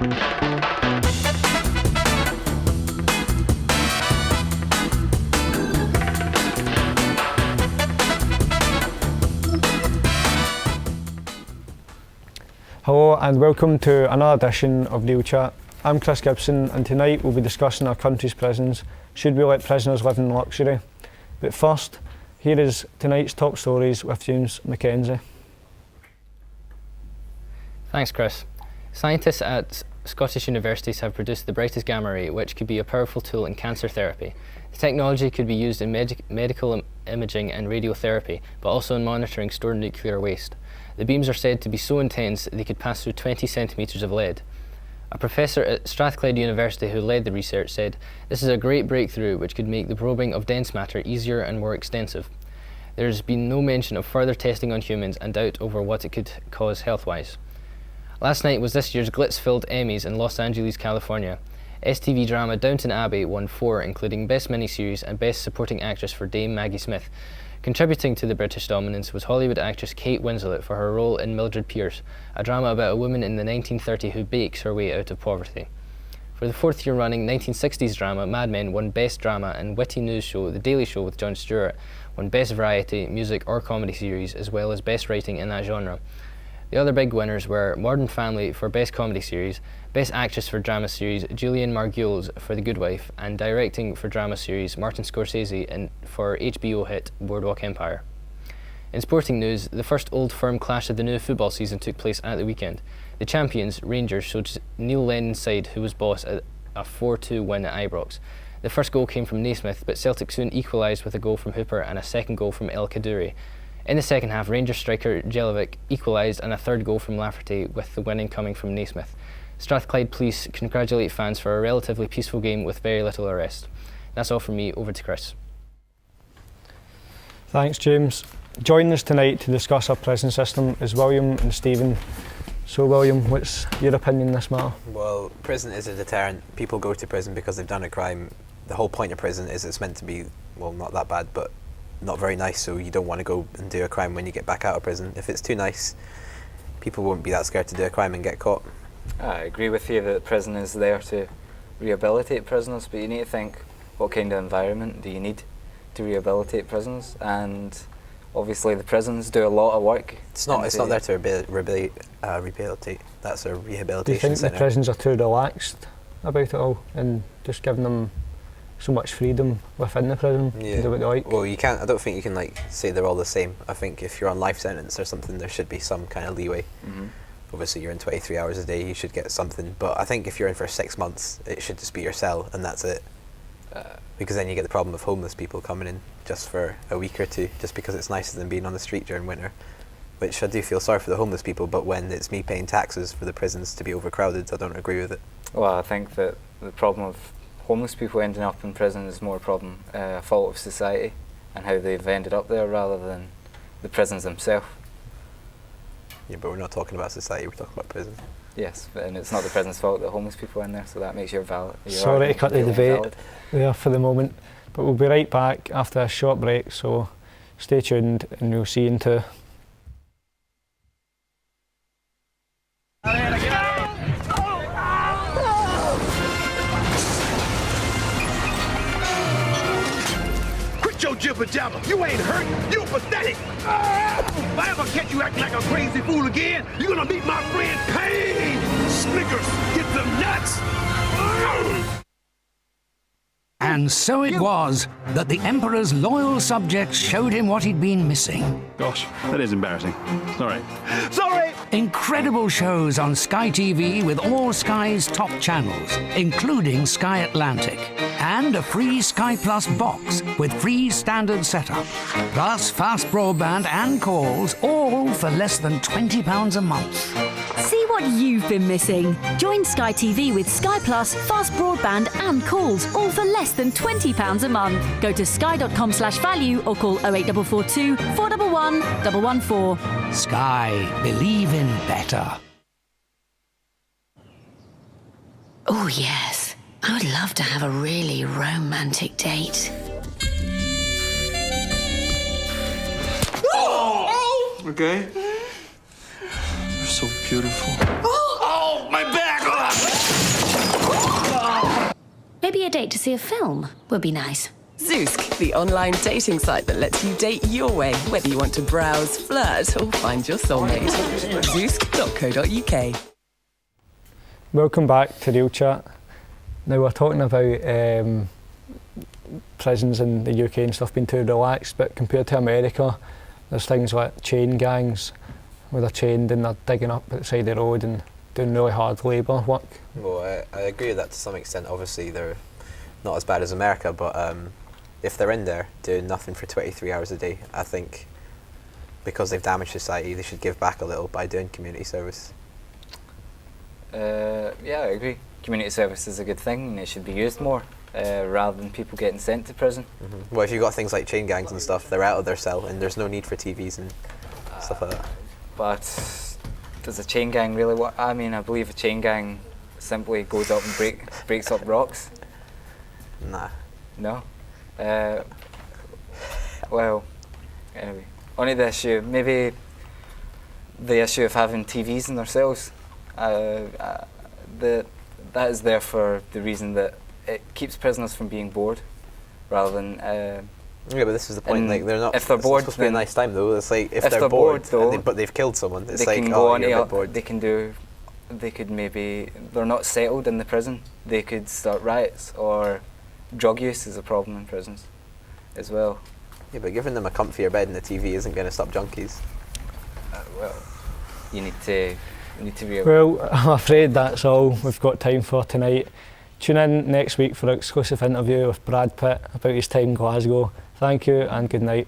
Hello and welcome to another edition of Real Chat. I'm Chris Gibson and tonight we'll be discussing our country's prisons. Should we let prisoners live in luxury? But first, here is tonight's top stories with James Mackenzie. Thanks, Chris. Scientists at Scottish universities have produced the brightest gamma ray, which could be a powerful tool in cancer therapy. The technology could be used in medical imaging and radiotherapy, but also in monitoring stored nuclear waste. The beams are said to be so intense they could pass through 20 centimetres of lead. A professor at Strathclyde University who led the research said, "This is a great breakthrough which could make the probing of dense matter easier and more extensive. There has been no mention of further testing on humans and doubt over what it could cause health-wise." Last night was this year's glitz-filled Emmys in Los Angeles, California. STV drama Downton Abbey won 4, including Best Miniseries and Best Supporting Actress for Dame Maggie Smith. Contributing to the British dominance was Hollywood actress Kate Winslet for her role in Mildred Pierce, a drama about a woman in the 1930s who bakes her way out of poverty. For the 4th year running, 1960s drama Mad Men won Best Drama, and witty news show The Daily Show with Jon Stewart won Best Variety, Music or Comedy Series, as well as Best Writing in that genre. The other big winners were Modern Family for Best Comedy Series, Best Actress for Drama Series Julianne Margulies for The Good Wife, and Directing for Drama Series Martin Scorsese for HBO hit Boardwalk Empire. In sporting news, the first Old Firm clash of the new football season took place at the weekend. The champions, Rangers, showed Neil Lennon's side who was boss at a 4-2 win at Ibrox. The first goal came from Naismith, but Celtic soon equalised with a goal from Hooper and a second goal from El Kaddouri. In the second half, Rangers striker Jelinek equalised and a third goal from Lafferty, with the winning coming from Naismith. Strathclyde Police congratulate fans for a relatively peaceful game with very little arrest. That's all from me, over to Chris. Thanks, James. Joining us tonight to discuss our prison system is William and Stephen. So William, what's your opinion on this matter? Well, prison is a deterrent. People go to prison because they've done a crime. The whole point of prison is it's meant to be, well, not that bad, but not very nice, so you don't want to go and do a crime when you get back out of prison. If it's too nice, people won't be that scared to do a crime and get caught. I agree with you that prison is there to rehabilitate prisoners, but you need to think, what kind of environment do you need to rehabilitate prisoners? And obviously the prisons do a lot of work. It's not there to rehabilitate. That's a rehabilitation Do you think centre. the prisons are too relaxed about it all and just giving them so much freedom within the prison to do what they like? Well, I don't think you can say they're all the same. I think if you're on life sentence or something, there should be some kind of leeway. Mm-hmm. Obviously you're in 23 hours a day, you should get something, but I think if you're in for 6 months, it should just be your cell and that's it. Because then you get the problem of homeless people coming in just for a week or two, just because it's nicer than being on the street during winter. Which I do feel sorry for the homeless people, but when it's me paying taxes for the prisons to be overcrowded, I don't agree with it. Well, I think that the problem of homeless people ending up in prison is more a fault of society and how they've ended up there rather than the prisons themselves. Yeah, but we're not talking about society, we're talking about prison. Yes, and it's not the prison's fault that homeless people are in there, so that makes your valid. Sorry to cut the debate there for the moment, but we'll be right back after a short break, so stay tuned and we'll see you in 2. Your jibber jabber, you ain't hurt, you pathetic. If I ever catch you acting like a crazy fool again, you're gonna meet my friend Pain. Snickers, get them nuts. And so it was that the Emperor's loyal subjects showed him what he'd been missing. Gosh, that is embarrassing. Sorry. Sorry. Incredible shows on Sky TV with all Sky's top channels, including Sky Atlantic. And a free Sky Plus box with free standard setup. Plus fast broadband and calls, all for less than £20 a month. See what you've been missing. Join Sky TV with Sky Plus, fast broadband and calls, all for less than £20 a month. Go to sky.com/value or call 08442 411 114. Sky. Believe in better. Oh, yes. I would love to have a really romantic date. Oh! Okay. You're so beautiful. Oh, my back! Maybe a date to see a film would be nice. Zoosk, the online dating site that lets you date your way, whether you want to browse, flirt, or find your soulmate. Zoosk.co.uk. Welcome back to Real Chat. Now we're talking about prisons in the UK and stuff being too relaxed, but compared to America, there's things like chain gangs where they're chained and they're digging up at the side of the road and doing really hard labour work. Well, I agree with that to some extent. Obviously, they're not as bad as America, but if they're in there doing nothing for 23 hours a day, I think because they've damaged society, they should give back a little by doing community service. Yeah, I agree. Community service is a good thing and it should be used more rather than people getting sent to prison. Well, if you've got things like chain gangs and stuff, they're out of their cell and there's no need for TVs and stuff like that. But does a chain gang really work? I mean, I believe a chain gang simply goes up and breaks up rocks. Nah. No? Well, anyway. Only the issue, maybe the issue of having TVs in their cells. That is there for the reason that it keeps prisoners from being bored, rather than. Yeah, but this is the point. Like, they're not. If they're bored, it's supposed to be a nice time though. It's like if they're bored though, but they've killed someone. It's they like, can go on you're a bit bored. They can do. They could maybe. They're not settled in the prison. They could start riots, or drug use is a problem in prisons, as well. Yeah, but giving them a comfier bed and the TV isn't going to stop junkies. Well, you need to be. Well, I'm afraid that's all we've got time for tonight. Tune in next week for an exclusive interview with Brad Pitt about his time in Glasgow. Thank you and good night.